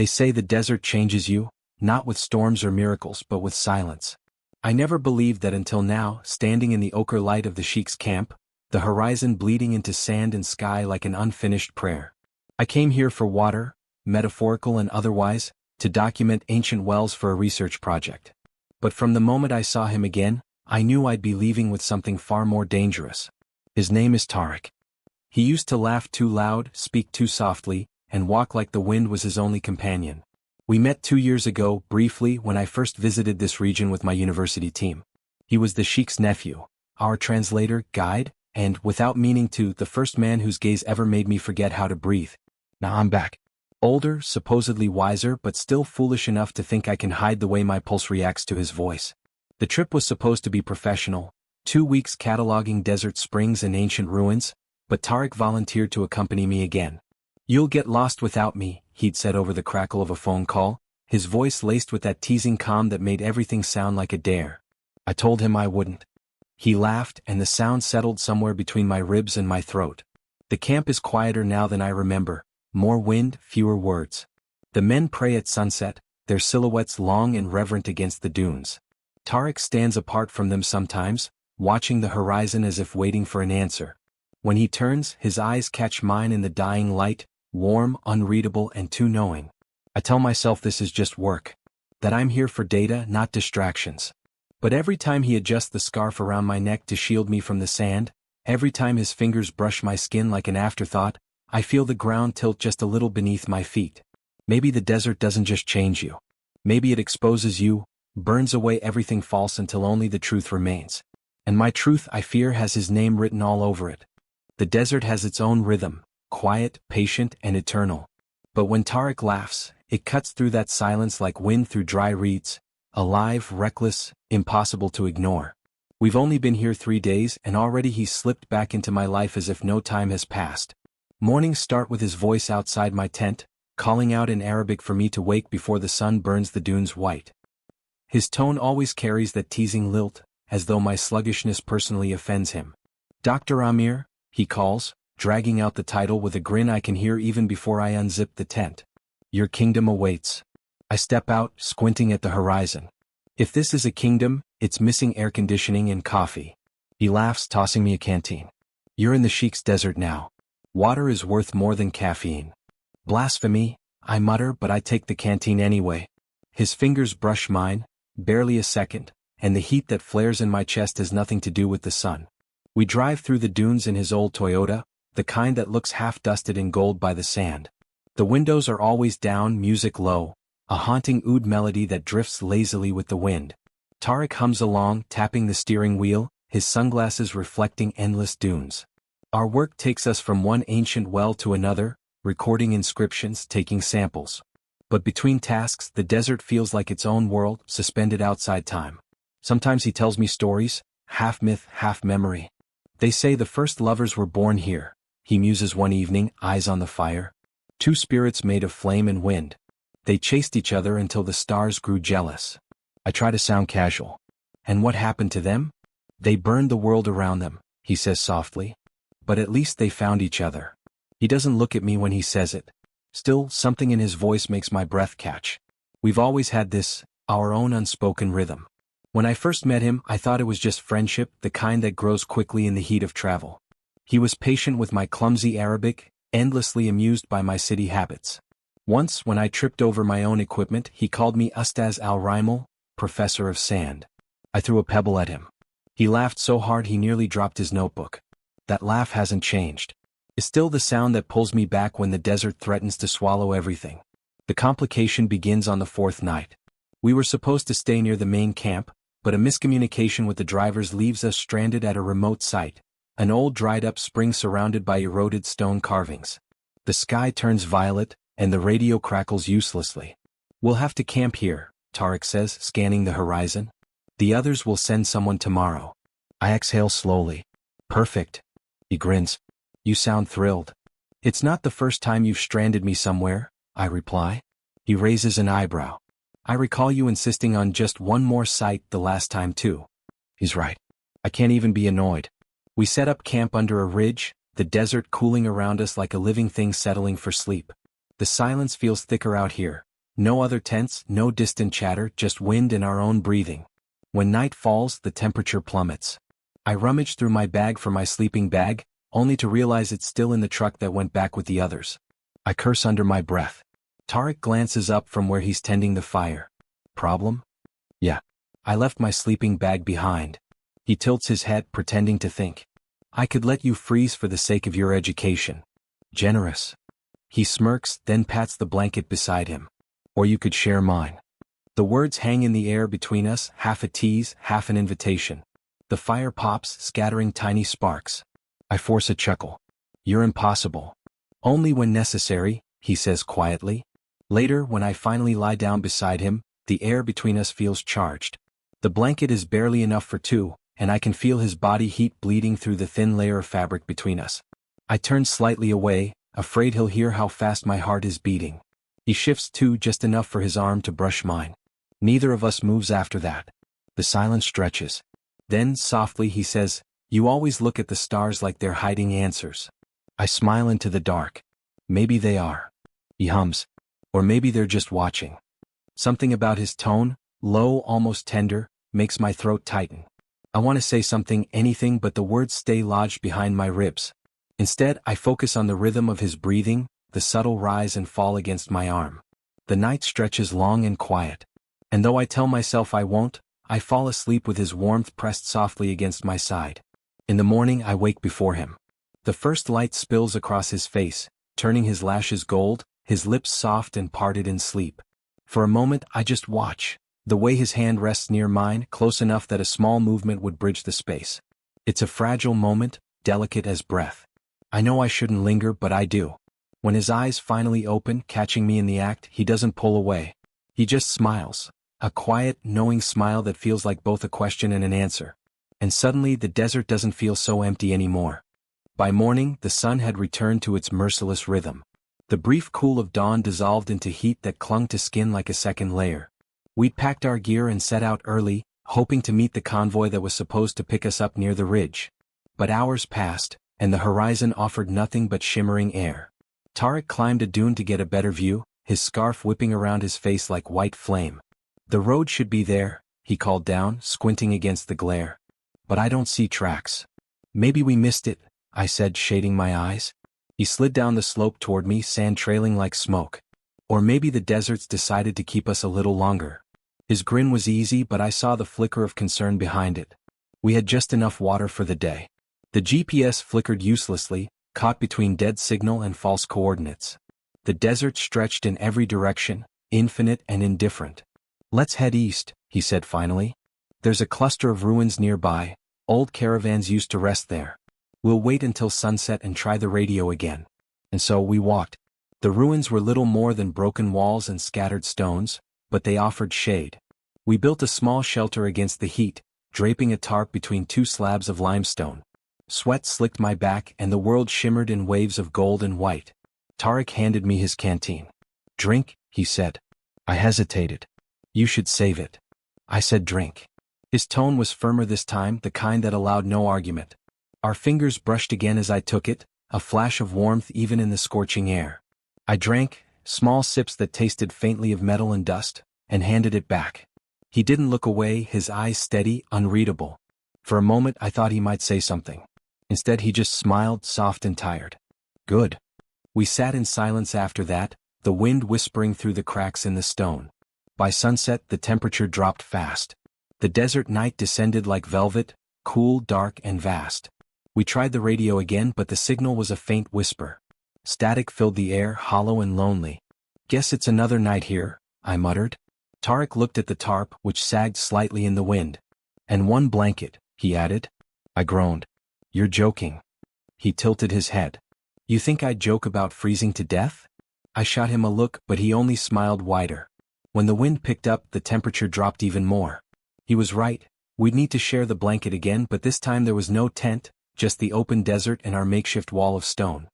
They say the desert changes you, not with storms or miracles but with silence. I never believed that until now, standing in the ochre light of the Sheikh's camp, the horizon bleeding into sand and sky like an unfinished prayer. I came here for water, metaphorical and otherwise, to document ancient wells for a research project. But from the moment I saw him again, I knew I'd be leaving with something far more dangerous. His name is Tariq. He used to laugh too loud, speak too softly, and walk like the wind was his only companion. We met 2 years ago, briefly, when I first visited this region with my university team. He was the Sheikh's nephew, our translator, guide, and, without meaning to, the first man whose gaze ever made me forget how to breathe. Now I'm back. Older, supposedly wiser, but still foolish enough to think I can hide the way my pulse reacts to his voice. The trip was supposed to be professional, 2 weeks cataloging desert springs and ancient ruins, but Tariq volunteered to accompany me again. "You'll get lost without me," he'd said over the crackle of a phone call, his voice laced with that teasing calm that made everything sound like a dare. I told him I wouldn't. He laughed, and the sound settled somewhere between my ribs and my throat. The camp is quieter now than I remember, more wind, fewer words. The men pray at sunset, their silhouettes long and reverent against the dunes. Tariq stands apart from them sometimes, watching the horizon as if waiting for an answer. When he turns, his eyes catch mine in the dying light, warm, unreadable, and too knowing. I tell myself this is just work, that I'm here for data, not distractions. But every time he adjusts the scarf around my neck to shield me from the sand, every time his fingers brush my skin like an afterthought, I feel the ground tilt just a little beneath my feet. Maybe the desert doesn't just change you. Maybe it exposes you, burns away everything false until only the truth remains. And my truth, I fear, has his name written all over it. The desert has its own rhythm, quiet, patient, and eternal. But when Tariq laughs, it cuts through that silence like wind through dry reeds, alive, reckless, impossible to ignore. We've only been here 3 days, and already he's slipped back into my life as if no time has passed. Mornings start with his voice outside my tent, calling out in Arabic for me to wake before the sun burns the dunes white. His tone always carries that teasing lilt, as though my sluggishness personally offends him. "Dr. Aamir," he calls, dragging out the title with a grin I can hear even before I unzip the tent. "Your kingdom awaits." I step out, squinting at the horizon. If this is a kingdom, it's missing air conditioning and coffee. He laughs, tossing me a canteen. "You're in the Sheikh's desert now. Water is worth more than caffeine." "Blasphemy," I mutter, but I take the canteen anyway. His fingers brush mine, barely a second, and the heat that flares in my chest has nothing to do with the sun. We drive through the dunes in his old Toyota, the kind that looks half-dusted in gold by the sand. The windows are always down, music low, a haunting oud melody that drifts lazily with the wind. Tariq hums along, tapping the steering wheel, his sunglasses reflecting endless dunes. Our work takes us from one ancient well to another, recording inscriptions, taking samples. But between tasks, the desert feels like its own world, suspended outside time. Sometimes he tells me stories, half myth, half memory. "They say the first lovers were born here," he muses one evening, eyes on the fire. "Two spirits made of flame and wind. They chased each other until the stars grew jealous." I try to sound casual. "And what happened to them? They burned the world around them," he says softly. "But at least they found each other." He doesn't look at me when he says it. Still, something in his voice makes my breath catch. We've always had this, our own unspoken rhythm. When I first met him, I thought it was just friendship, the kind that grows quickly in the heat of travel. He was patient with my clumsy Arabic, endlessly amused by my city habits. Once, when I tripped over my own equipment, he called me Ustaz al-Rimal, professor of sand. I threw a pebble at him. He laughed so hard he nearly dropped his notebook. That laugh hasn't changed. It's still the sound that pulls me back when the desert threatens to swallow everything. The complication begins on the 4th night. We were supposed to stay near the main camp, but a miscommunication with the drivers leaves us stranded at a remote site, an old dried-up spring surrounded by eroded stone carvings. The sky turns violet, and the radio crackles uselessly. "We'll have to camp here," Tariq says, scanning the horizon. "The others will send someone tomorrow." I exhale slowly. "Perfect." He grins. "You sound thrilled." "It's not the first time you've stranded me somewhere," I reply. He raises an eyebrow. "I recall you insisting on just one more site the last time too." He's right. I can't even be annoyed. We set up camp under a ridge, the desert cooling around us like a living thing settling for sleep. The silence feels thicker out here, No other tents, no distant chatter, just wind and our own breathing. When night falls, the temperature plummets. I rummage through my bag for my sleeping bag, only to realize it's still in the truck that went back with the others. I curse under my breath. Tariq glances up from where he's tending the fire. Problem? Yeah. I left my sleeping bag behind. He tilts his head, pretending to think. I could let you freeze for the sake of your education. Generous. He smirks, then pats the blanket beside him. Or you could share mine. The words hang in the air between us, half a tease, half an invitation. The fire pops, scattering tiny sparks. I force a chuckle. You're impossible. Only when necessary, he says quietly. Later, when I finally lie down beside him, the air between us feels charged. The blanket is barely enough for two, and I can feel his body heat bleeding through the thin layer of fabric between us. I turn slightly away, afraid he'll hear how fast my heart is beating. He shifts too, just enough for his arm to brush mine. Neither of us moves after that. The silence stretches. Then, softly, he says, "You always look at the stars like they're hiding answers." I smile into the dark. Maybe they are. He hums. Or maybe they're just watching. Something about his tone, low, almost tender, makes my throat tighten. I want to say something, anything, but the words stay lodged behind my ribs. Instead, I focus on the rhythm of his breathing, the subtle rise and fall against my arm. The night stretches long and quiet. And though I tell myself I won't, I fall asleep with his warmth pressed softly against my side. In the morning, I wake before him. The first light spills across his face, turning his lashes gold, his lips soft and parted in sleep. For a moment, I just watch, the way his hand rests near mine, close enough that a small movement would bridge the space. It's a fragile moment, delicate as breath. I know I shouldn't linger, but I do. When his eyes finally open, catching me in the act, he doesn't pull away. He just smiles. A quiet, knowing smile that feels like both a question and an answer. And suddenly the desert doesn't feel so empty anymore. By morning, the sun had returned to its merciless rhythm. The brief cool of dawn dissolved into heat that clung to skin like a second layer. We'd packed our gear and set out early, hoping to meet the convoy that was supposed to pick us up near the ridge. But hours passed, and the horizon offered nothing but shimmering air. Tariq climbed a dune to get a better view, his scarf whipping around his face like white flame. "The road should be there," he called down, squinting against the glare. "But I don't see tracks." "Maybe we missed it," I said, shading my eyes. He slid down the slope toward me, sand trailing like smoke. "Or maybe the deserts decided to keep us a little longer." His grin was easy, but I saw the flicker of concern behind it. We had just enough water for the day. The GPS flickered uselessly, caught between dead signal and false coordinates. The desert stretched in every direction, infinite and indifferent. "Let's head east," he said finally. "There's a cluster of ruins nearby, old caravans used to rest there. We'll wait until sunset and try the radio again." And so we walked. The ruins were little more than broken walls and scattered stones, but they offered shade. We built a small shelter against the heat, draping a tarp between two slabs of limestone. Sweat slicked my back and the world shimmered in waves of gold and white. Tariq handed me his canteen. "Drink," he said. I hesitated. "You should save it." I said drink. His tone was firmer this time, the kind that allowed no argument. Our fingers brushed again as I took it, a flash of warmth even in the scorching air. I drank, small sips that tasted faintly of metal and dust, and handed it back. He didn't look away, his eyes steady, unreadable. For a moment I thought he might say something. Instead he just smiled, soft and tired. "Good." We sat in silence after that, the wind whispering through the cracks in the stone. By sunset the temperature dropped fast. The desert night descended like velvet, cool, dark and vast. We tried the radio again, but the signal was a faint whisper. Static filled the air, hollow and lonely. "Guess it's another night here," I muttered. Tariq looked at the tarp, which sagged slightly in the wind. "And one blanket," he added. I groaned. "You're joking." He tilted his head. "You think I'd joke about freezing to death?" I shot him a look, but he only smiled wider. When the wind picked up, the temperature dropped even more. He was right. We'd need to share the blanket again, but this time there was no tent, just the open desert and our makeshift wall of stone.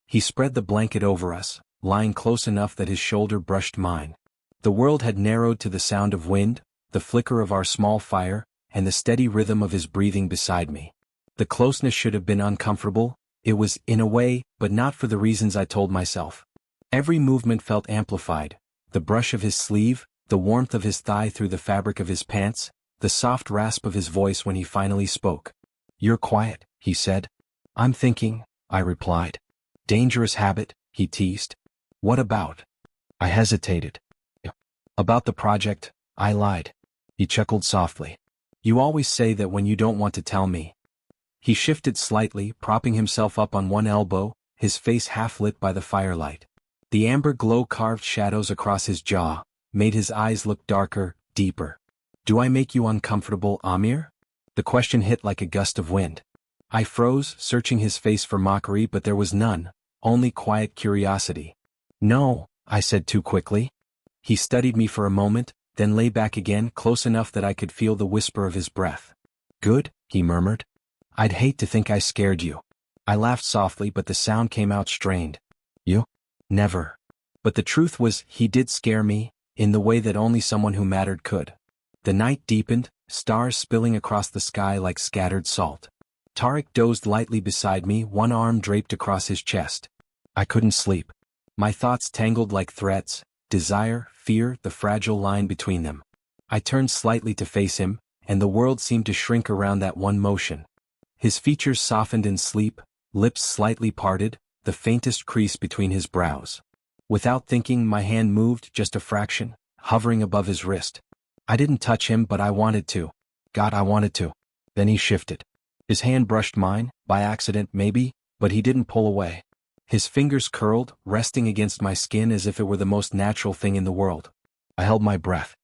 He spread the blanket over us, lying close enough that his shoulder brushed mine. The world had narrowed to the sound of wind, the flicker of our small fire, and the steady rhythm of his breathing beside me. The closeness should have been uncomfortable. It was, in a way, but not for the reasons I told myself. Every movement felt amplified, The brush of his sleeve, the warmth of his thigh through the fabric of his pants, the soft rasp of his voice when he finally spoke. "You're quiet," he said. "I'm thinking," I replied. "Dangerous habit," he teased. "What about?" I hesitated. "About the project," I lied. He chuckled softly. "You always say that when you don't want to tell me." He shifted slightly, propping himself up on one elbow, his face half lit by the firelight. The amber glow carved shadows across his jaw, made his eyes look darker, deeper. "Do I make you uncomfortable, Aamir?" The question hit like a gust of wind. I froze, searching his face for mockery, but there was none, only quiet curiosity. "No," I said too quickly. He studied me for a moment, then lay back again, close enough that I could feel the whisper of his breath. "Good," he murmured. "I'd hate to think I scared you." I laughed softly, but the sound came out strained. "You? Never." But the truth was, he did scare me, in the way that only someone who mattered could. The night deepened, stars spilling across the sky like scattered salt. Tariq dozed lightly beside me, one arm draped across his chest. I couldn't sleep. My thoughts tangled like threads, desire, fear, the fragile line between them. I turned slightly to face him, and the world seemed to shrink around that one motion. His features softened in sleep, lips slightly parted, the faintest crease between his brows. Without thinking, my hand moved just a fraction, hovering above his wrist. I didn't touch him, but I wanted to. God, I wanted to. Then he shifted. His hand brushed mine, by accident maybe, but he didn't pull away. His fingers curled, resting against my skin as if it were the most natural thing in the world. I held my breath.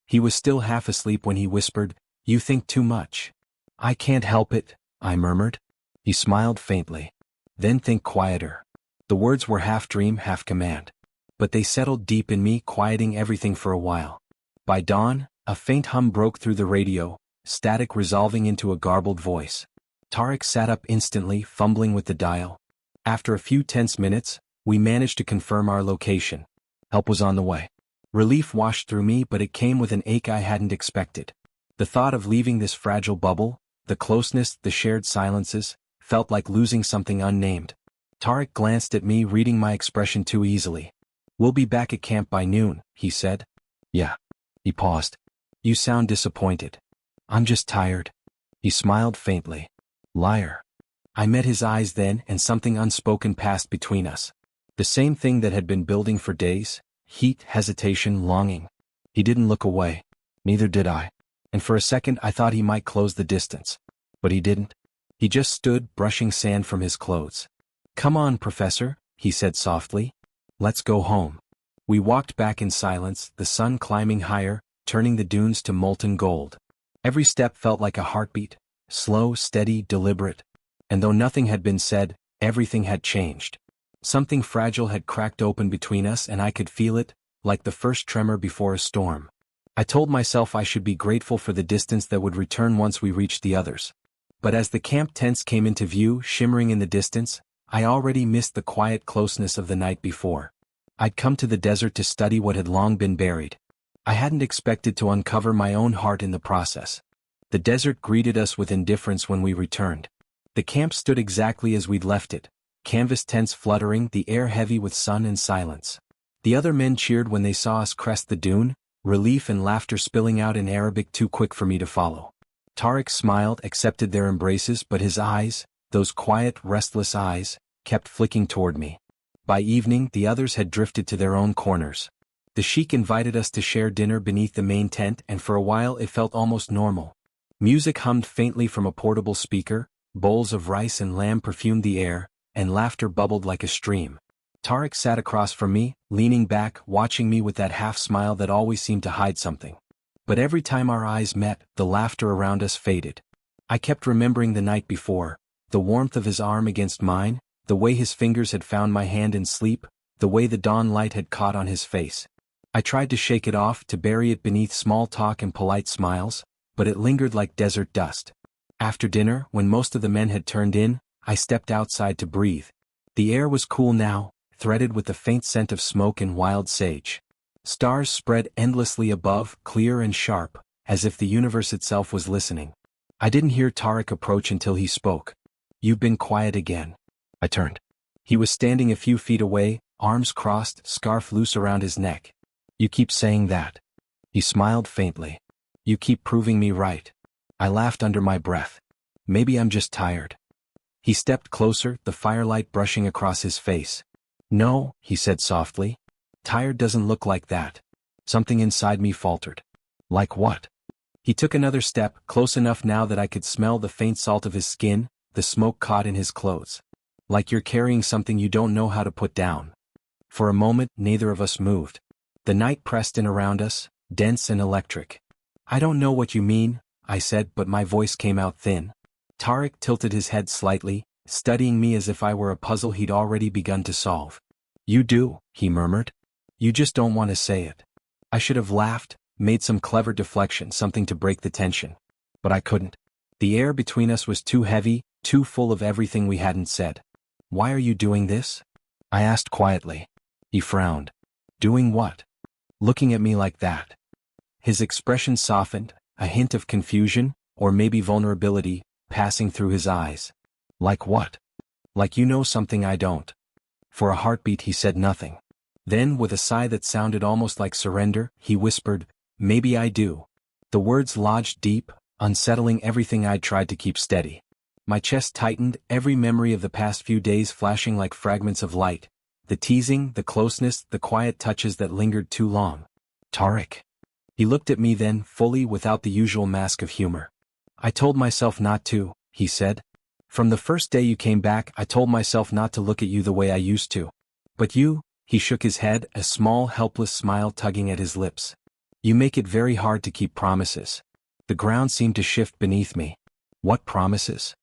He was still half asleep when he whispered, "You think too much." "I can't help it," I murmured. He smiled faintly. "Then think quieter." The words were half dream, half command. But they settled deep in me, quieting everything for a while. By dawn, a faint hum broke through the radio, static resolving into a garbled voice. Tariq sat up instantly, fumbling with the dial. After a few tense minutes, we managed to confirm our location. Help was on the way. Relief washed through me, but it came with an ache I hadn't expected. The thought of leaving this fragile bubble, the closeness, the shared silences, felt like losing something unnamed. Tariq glanced at me, reading my expression too easily. "We'll be back at camp by noon," he said. "Yeah." He paused. "You sound disappointed." "I'm just tired." He smiled faintly. "Liar." I met his eyes then, and something unspoken passed between us. The same thing that had been building for days: heat, hesitation, longing. He didn't look away. Neither did I. And for a second I thought he might close the distance. But he didn't. He just stood, brushing sand from his clothes. "Come on, Professor," he said softly. "Let's go home." We walked back in silence, the sun climbing higher, turning the dunes to molten gold. Every step felt like a heartbeat, slow, steady, deliberate. And though nothing had been said, everything had changed. Something fragile had cracked open between us, and I could feel it, like the first tremor before a storm. I told myself I should be grateful for the distance that would return once we reached the others. But as the camp tents came into view, shimmering in the distance, I already missed the quiet closeness of the night before. I'd come to the desert to study what had long been buried. I hadn't expected to uncover my own heart in the process. The desert greeted us with indifference when we returned. The camp stood exactly as we'd left it, canvas tents fluttering, the air heavy with sun and silence. The other men cheered when they saw us crest the dune, relief and laughter spilling out in Arabic too quick for me to follow. Tariq smiled, accepted their embraces, but his eyes, those quiet, restless eyes, kept flicking toward me. By evening, the others had drifted to their own corners. The Sheikh invited us to share dinner beneath the main tent, and for a while it felt almost normal. Music hummed faintly from a portable speaker, bowls of rice and lamb perfumed the air, and laughter bubbled like a stream. Tariq sat across from me, leaning back, watching me with that half-smile that always seemed to hide something. But every time our eyes met, the laughter around us faded. I kept remembering the night before, the warmth of his arm against mine, the way his fingers had found my hand in sleep, the way the dawn light had caught on his face. I tried to shake it off, to bury it beneath small talk and polite smiles, but it lingered like desert dust. After dinner, when most of the men had turned in, I stepped outside to breathe. The air was cool now, threaded with the faint scent of smoke and wild sage. Stars spread endlessly above, clear and sharp, as if the universe itself was listening. I didn't hear Tariq approach until he spoke. "You've been quiet again." I turned. He was standing a few feet away, arms crossed, scarf loose around his neck. You keep saying that. He smiled faintly. You keep proving me right. I laughed under my breath. Maybe I'm just tired. He stepped closer, the firelight brushing across his face. No, he said softly. Tired doesn't look like that. Something inside me faltered. Like what? He took another step, close enough now that I could smell the faint salt of his skin, the smoke caught in his clothes. Like you're carrying something you don't know how to put down. For a moment, neither of us moved. The night pressed in around us, dense and electric. I don't know what you mean, I said, but my voice came out thin. Tariq tilted his head slightly, studying me as if I were a puzzle he'd already begun to solve. You do, he murmured. You just don't want to say it. I should have laughed, made some clever deflection, something to break the tension. But I couldn't. The air between us was too heavy, too full of everything we hadn't said. Why are you doing this? I asked quietly. He frowned. Doing what? Looking at me like that. His expression softened, a hint of confusion, or maybe vulnerability, passing through his eyes. Like what? Like you know something I don't. For a heartbeat he said nothing. Then, with a sigh that sounded almost like surrender, he whispered, Maybe I do. The words lodged deep, unsettling everything I'd tried to keep steady. My chest tightened, every memory of the past few days flashing like fragments of light. The teasing, the closeness, the quiet touches that lingered too long. Tariq. He looked at me then, fully, without the usual mask of humor. I told myself not to, he said. From the first day you came back, I told myself not to look at you the way I used to. But you, he shook his head, a small, helpless smile tugging at his lips. You make it very hard to keep promises. The ground seemed to shift beneath me. What promises?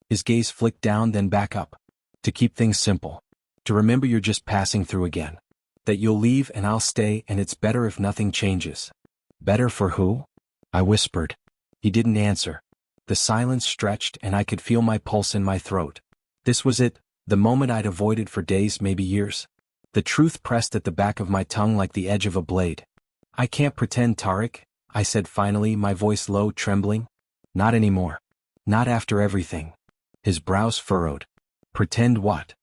His gaze flicked down, then back up. To keep things simple. To remember you're just passing through again. That you'll leave and I'll stay, and it's better if nothing changes. Better for who? I whispered. He didn't answer. The silence stretched and I could feel my pulse in my throat. This was it, the moment I'd avoided for days, maybe years. The truth pressed at the back of my tongue like the edge of a blade. I can't pretend, Tariq, I said finally, my voice low, trembling. Not anymore. Not after everything. His brows furrowed. Pretend what?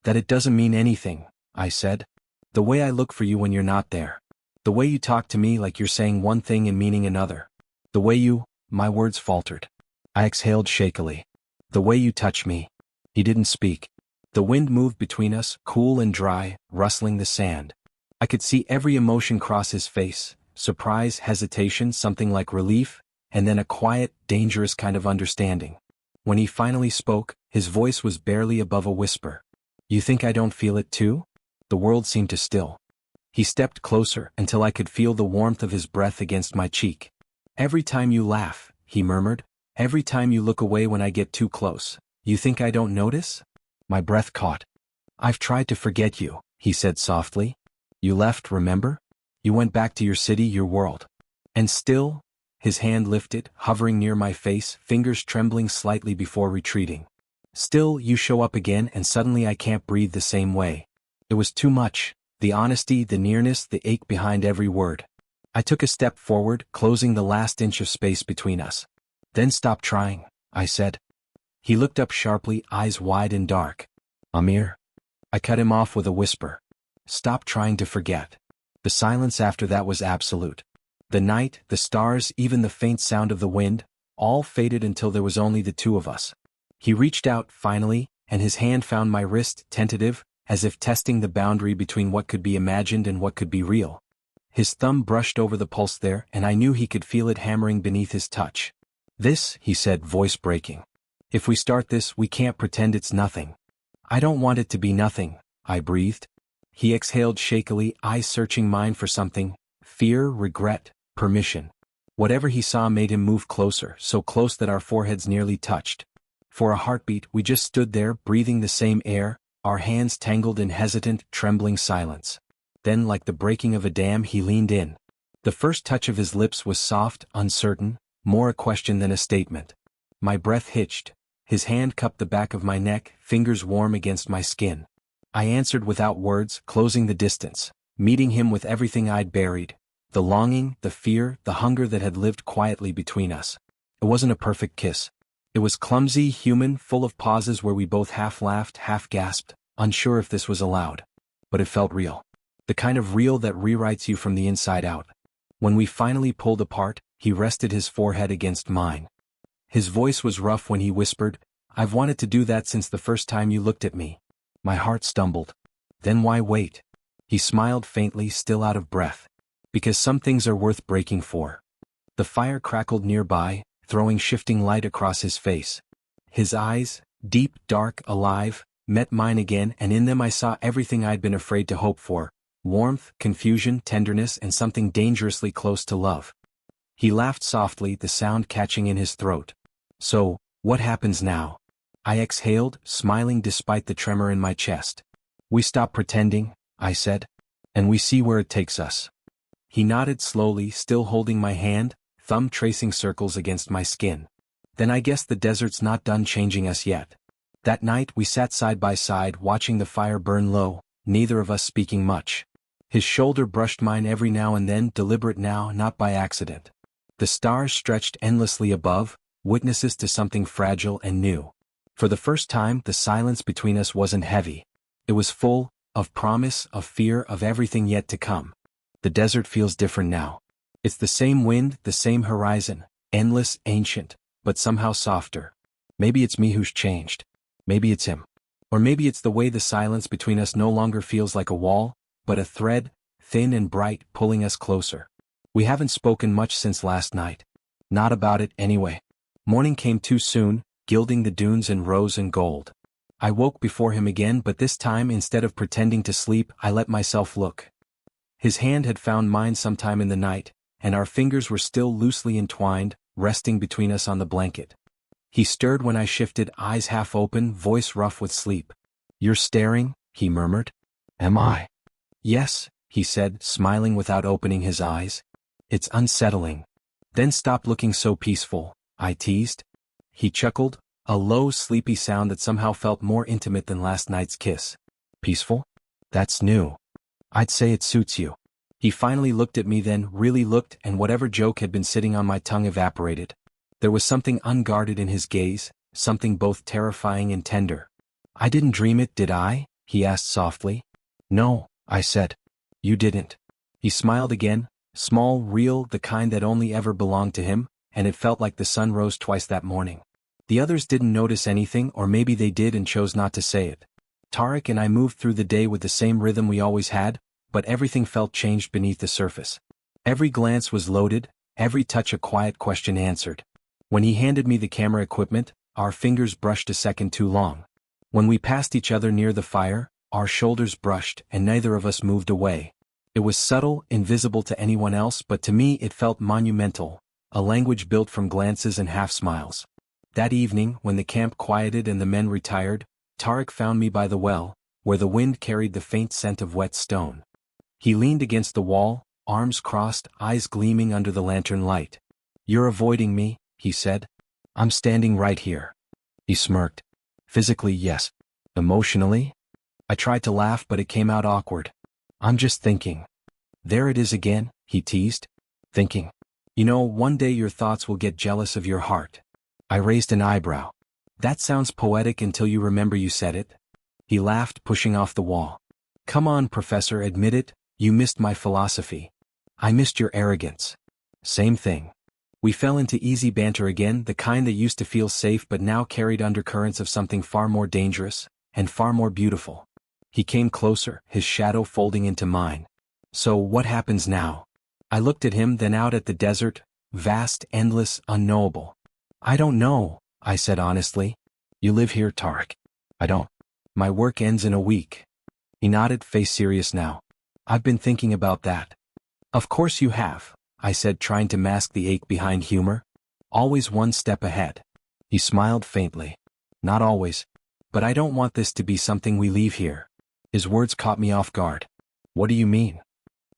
That it doesn't mean anything, I said. The way I look for you when you're not there. The way you talk to me like you're saying one thing and meaning another. The way you, my words faltered. I exhaled shakily. The way you touch me. He didn't speak. The wind moved between us, cool and dry, rustling the sand. I could see every emotion cross his face, surprise, hesitation, something like relief, and then a quiet, dangerous kind of understanding. When he finally spoke, his voice was barely above a whisper. You think I don't feel it too? The world seemed to still. He stepped closer until I could feel the warmth of his breath against my cheek. Every time you laugh, he murmured. Every time you look away when I get too close. You think I don't notice? My breath caught. I've tried to forget you, he said softly. You left, remember? You went back to your city, your world. And still, his hand lifted, hovering near my face, fingers trembling slightly before retreating. Still, you show up again and suddenly I can't breathe the same way. It was too much, the honesty, the nearness, the ache behind every word. I took a step forward, closing the last inch of space between us. Then stop trying, I said. He looked up sharply, eyes wide and dark. Aamir. I cut him off with a whisper. Stop trying to forget. The silence after that was absolute. The night, the stars, even the faint sound of the wind, all faded until there was only the two of us. He reached out, finally, and his hand found my wrist, tentative, as if testing the boundary between what could be imagined and what could be real. His thumb brushed over the pulse there, and I knew he could feel it hammering beneath his touch. This, he said, voice breaking. If we start this, we can't pretend it's nothing. I don't want it to be nothing, I breathed. He exhaled shakily, eyes searching mine for something. Fear, regret, permission. Whatever he saw made him move closer, so close that our foreheads nearly touched. For a heartbeat, we just stood there, breathing the same air, our hands tangled in hesitant, trembling silence. Then, like the breaking of a dam, he leaned in. The first touch of his lips was soft, uncertain, more a question than a statement. My breath hitched. His hand cupped the back of my neck, fingers warm against my skin. I answered without words, closing the distance, meeting him with everything I'd buried. The longing, the fear, the hunger that had lived quietly between us. It wasn't a perfect kiss. It was clumsy, human, full of pauses where we both half laughed, half gasped, unsure if this was allowed. But it felt real. The kind of real that rewrites you from the inside out. When we finally pulled apart, he rested his forehead against mine. His voice was rough when he whispered, "I've wanted to do that since the first time you looked at me." My heart stumbled. Then why wait? He smiled faintly, still out of breath. Because some things are worth breaking for. The fire crackled nearby, throwing shifting light across his face. His eyes, deep, dark, alive, met mine again, and in them I saw everything I'd been afraid to hope for: warmth, confusion, tenderness, and something dangerously close to love. He laughed softly, the sound catching in his throat. "So, what happens now?" I exhaled, smiling despite the tremor in my chest. "We stop pretending," I said. "And we see where it takes us." He nodded slowly, still holding my hand, thumb tracing circles against my skin. "Then I guess the desert's not done changing us yet." That night we sat side by side, watching the fire burn low, neither of us speaking much. His shoulder brushed mine every now and then, deliberate now, not by accident. The stars stretched endlessly above, witnesses to something fragile and new. For the first time, the silence between us wasn't heavy. It was full, of promise, of fear, of everything yet to come. The desert feels different now. It's the same wind, the same horizon, endless, ancient, but somehow softer. Maybe it's me who's changed. Maybe it's him. Or maybe it's the way the silence between us no longer feels like a wall, but a thread, thin and bright, pulling us closer. We haven't spoken much since last night. Not about it, anyway. Morning came too soon, gilding the dunes in rose and gold. I woke before him again, but this time, instead of pretending to sleep, I let myself look. His hand had found mine sometime in the night, and our fingers were still loosely entwined, resting between us on the blanket. He stirred when I shifted, eyes half open, voice rough with sleep. "You're staring?" he murmured. "Am I?" "Yes," he said, smiling without opening his eyes. "It's unsettling." "Then stop looking so peaceful," I teased. He chuckled, a low, sleepy sound that somehow felt more intimate than last night's kiss. "Peaceful? That's new. I'd say it suits you." He finally looked at me, then really looked, and whatever joke had been sitting on my tongue evaporated. There was something unguarded in his gaze, something both terrifying and tender. "I didn't dream it, did I?" he asked softly. "No," I said. "You didn't." He smiled again, small, real, the kind that only ever belonged to him, and it felt like the sun rose twice that morning. The others didn't notice anything, or maybe they did and chose not to say it. Tariq and I moved through the day with the same rhythm we always had, but everything felt changed beneath the surface. Every glance was loaded, every touch a quiet question answered. When he handed me the camera equipment, our fingers brushed a second too long. When we passed each other near the fire, our shoulders brushed, and neither of us moved away. It was subtle, invisible to anyone else, but to me it felt monumental, a language built from glances and half-smiles. That evening, when the camp quieted and the men retired, Tariq found me by the well, where the wind carried the faint scent of wet stone. He leaned against the wall, arms crossed, eyes gleaming under the lantern light. "You're avoiding me," he said. "I'm standing right here." He smirked. "Physically, yes. Emotionally?" I tried to laugh, but it came out awkward. "I'm just thinking." "There it is again," he teased. "Thinking. You know, one day your thoughts will get jealous of your heart." I raised an eyebrow. "That sounds poetic until you remember you said it." He laughed, pushing off the wall. "Come on, Professor, admit it, you missed my philosophy." "I missed your arrogance." "Same thing." We fell into easy banter again, the kind that used to feel safe but now carried undercurrents of something far more dangerous, and far more beautiful. He came closer, his shadow folding into mine. "So what happens now?" I looked at him, then out at the desert, vast, endless, unknowable. "I don't know," I said honestly. "You live here, Tariq." "I don't. My work ends in a week." He nodded, face serious now. "I've been thinking about that." "Of course you have," I said, trying to mask the ache behind humor. "Always one step ahead." He smiled faintly. "Not always. But I don't want this to be something we leave here." His words caught me off guard. "What do you mean?"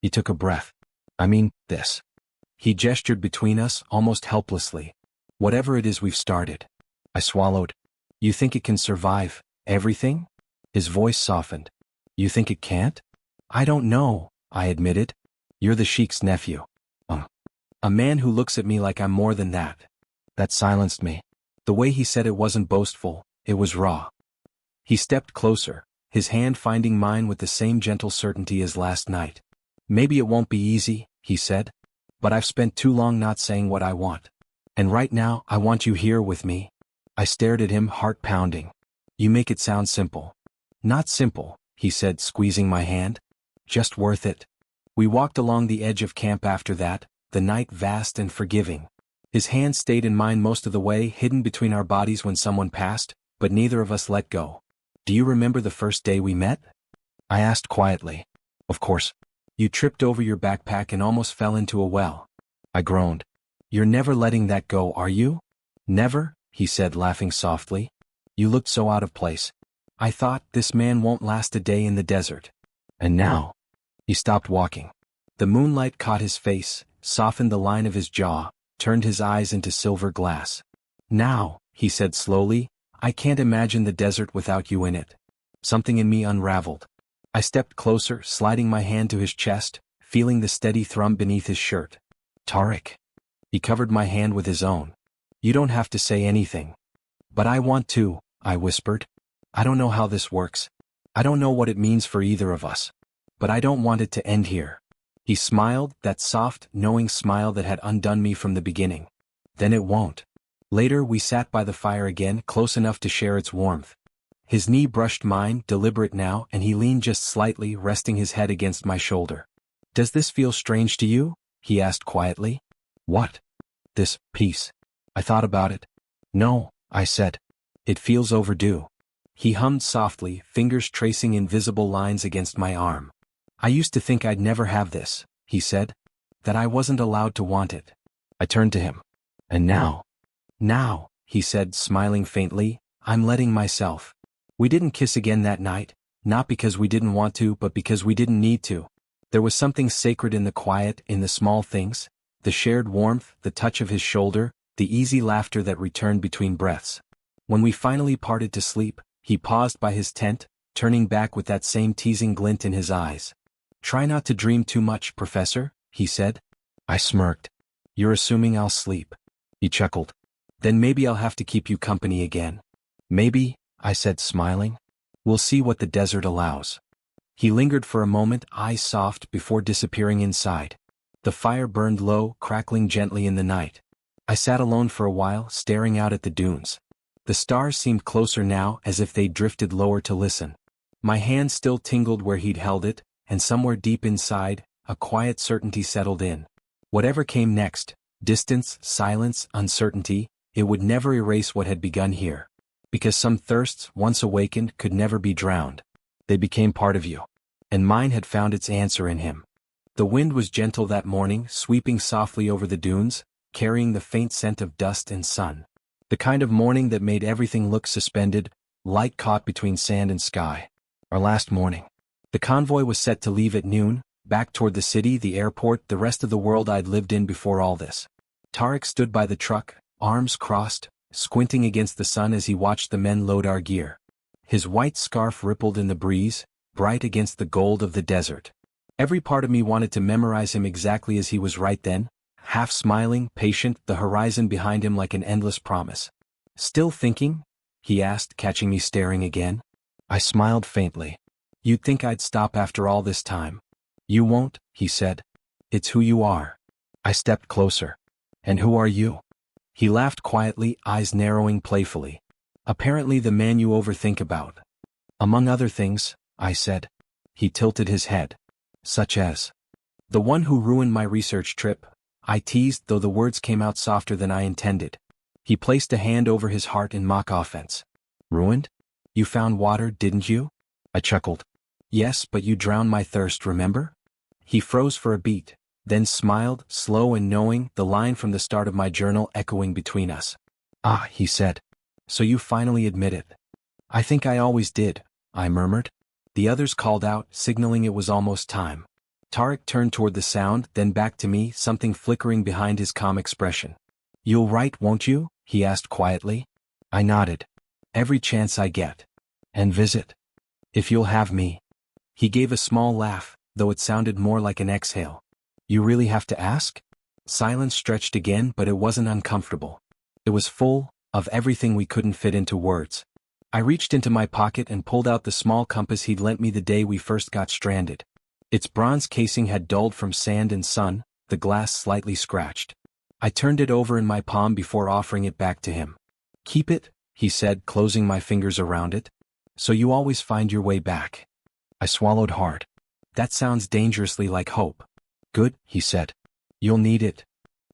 He took a breath. "I mean, this." He gestured between us, almost helplessly. "Whatever it is we've started." I swallowed. "You think it can survive everything?" His voice softened. "You think it can't?" "I don't know," I admitted. "You're the Sheikh's nephew." A man who looks at me like I'm more than that. That silenced me. The way he said it wasn't boastful, it was raw. He stepped closer, his hand finding mine with the same gentle certainty as last night. Maybe it won't be easy, he said. But I've spent too long not saying what I want. And right now, I want you here with me. I stared at him, heart pounding. You make it sound simple. Not simple, he said, squeezing my hand. Just worth it. We walked along the edge of camp after that, the night vast and forgiving. His hand stayed in mine most of the way, hidden between our bodies when someone passed, but neither of us let go. Do you remember the first day we met? I asked quietly. Of course. You tripped over your backpack and almost fell into a well. I groaned. You're never letting that go, are you? Never, he said, laughing softly. You looked so out of place. I thought, this man won't last a day in the desert. And now? He stopped walking. The moonlight caught his face, softened the line of his jaw, turned his eyes into silver glass. Now, he said slowly, I can't imagine the desert without you in it. Something in me unraveled. I stepped closer, sliding my hand to his chest, feeling the steady thrum beneath his shirt. Tariq. He covered my hand with his own. You don't have to say anything. But I want to, I whispered. I don't know how this works. I don't know what it means for either of us. But I don't want it to end here. He smiled, that soft, knowing smile that had undone me from the beginning. Then it won't. Later we sat by the fire again, close enough to share its warmth. His knee brushed mine, deliberate now, and he leaned just slightly, resting his head against my shoulder. Does this feel strange to you? He asked quietly. What? This peace. I thought about it. No, I said. It feels overdue. He hummed softly, fingers tracing invisible lines against my arm. I used to think I'd never have this, he said. That I wasn't allowed to want it. I turned to him. And now? Now, he said, smiling faintly, I'm letting myself. We didn't kiss again that night, not because we didn't want to, but because we didn't need to. There was something sacred in the quiet, in the small things, the shared warmth, the touch of his shoulder, the easy laughter that returned between breaths. When we finally parted to sleep, he paused by his tent, turning back with that same teasing glint in his eyes. Try not to dream too much, Professor, he said. I smirked. You're assuming I'll sleep. He chuckled. Then maybe I'll have to keep you company again. Maybe, I said, smiling. We'll see what the desert allows. He lingered for a moment, eyes soft, before disappearing inside. The fire burned low, crackling gently in the night. I sat alone for a while, staring out at the dunes. The stars seemed closer now, as if they'd drifted lower to listen. My hand still tingled where he'd held it, and somewhere deep inside, a quiet certainty settled in. Whatever came next, distance, silence, uncertainty, it would never erase what had begun here. Because some thirsts, once awakened, could never be drowned. They became part of you. And mine had found its answer in him. The wind was gentle that morning, sweeping softly over the dunes, carrying the faint scent of dust and sun. The kind of morning that made everything look suspended, light caught between sand and sky. Our last morning. The convoy was set to leave at noon, back toward the city, the airport, the rest of the world I'd lived in before all this. Tariq stood by the truck, arms crossed, squinting against the sun as he watched the men load our gear. His white scarf rippled in the breeze, bright against the gold of the desert. Every part of me wanted to memorize him exactly as he was right then, half smiling, patient, the horizon behind him like an endless promise. Still thinking? He asked, catching me staring again. I smiled faintly. You'd think I'd stop after all this time. You won't, he said. It's who you are. I stepped closer. And who are you? He laughed quietly, eyes narrowing playfully. Apparently the man you overthink about. Among other things, I said. He tilted his head. Such as? The one who ruined my research trip, I teased, though the words came out softer than I intended. He placed a hand over his heart in mock offense. Ruined? You found water, didn't you? I chuckled. Yes, but you drowned my thirst, remember? He froze for a beat, then smiled, slow and knowing, the line from the start of my journal echoing between us. Ah, he said. So you finally admit it. I think I always did, I murmured. The others called out, signaling it was almost time. Tariq turned toward the sound, then back to me, something flickering behind his calm expression. You'll write, won't you? He asked quietly. I nodded. Every chance I get. And visit. If you'll have me. He gave a small laugh, though it sounded more like an exhale. You really have to ask? Silence stretched again, but it wasn't uncomfortable. It was full, of everything we couldn't fit into words. I reached into my pocket and pulled out the small compass he'd lent me the day we first got stranded. Its bronze casing had dulled from sand and sun, the glass slightly scratched. I turned it over in my palm before offering it back to him. "Keep it," he said, closing my fingers around it. "So you always find your way back." I swallowed hard. "That sounds dangerously like hope." "Good," he said. "You'll need it."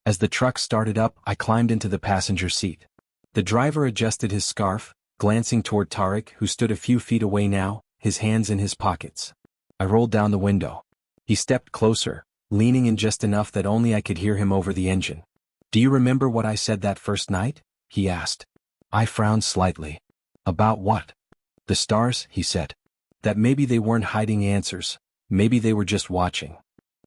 As the truck started up, I climbed into the passenger seat. The driver adjusted his scarf, glancing toward Tariq, who stood a few feet away now, his hands in his pockets. I rolled down the window. He stepped closer, leaning in just enough that only I could hear him over the engine. "Do you remember what I said that first night?" he asked. I frowned slightly. "About what?" "The stars," he said. "That maybe they weren't hiding answers, maybe they were just watching."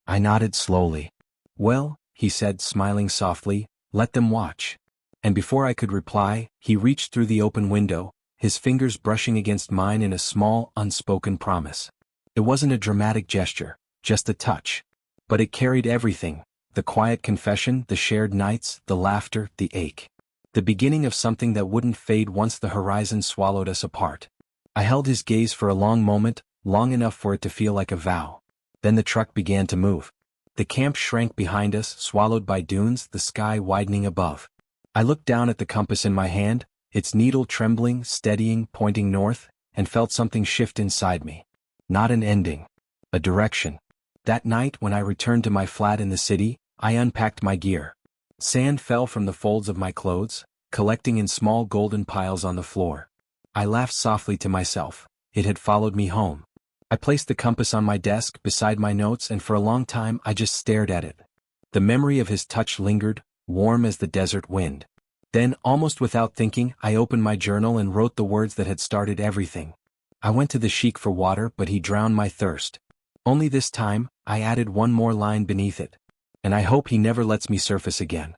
I nodded slowly. "Well," he said, smiling softly, "let them watch." And before I could reply, he reached through the open window, his fingers brushing against mine in a small, unspoken promise. It wasn't a dramatic gesture, just a touch. But it carried everything: the quiet confession, the shared nights, the laughter, the ache. The beginning of something that wouldn't fade once the horizon swallowed us apart. I held his gaze for a long moment, long enough for it to feel like a vow. Then the truck began to move. The camp shrank behind us, swallowed by dunes, the sky widening above. I looked down at the compass in my hand, its needle trembling, steadying, pointing north, and felt something shift inside me. Not an ending. A direction. That night when I returned to my flat in the city, I unpacked my gear. Sand fell from the folds of my clothes, collecting in small golden piles on the floor. I laughed softly to myself. It had followed me home. I placed the compass on my desk beside my notes, and for a long time I just stared at it. The memory of his touch lingered, warm as the desert wind. Then, almost without thinking, I opened my journal and wrote the words that had started everything. I went to the Sheikh for water, but he drowned my thirst. Only this time, I added one more line beneath it. "And I hope he never lets me surface again."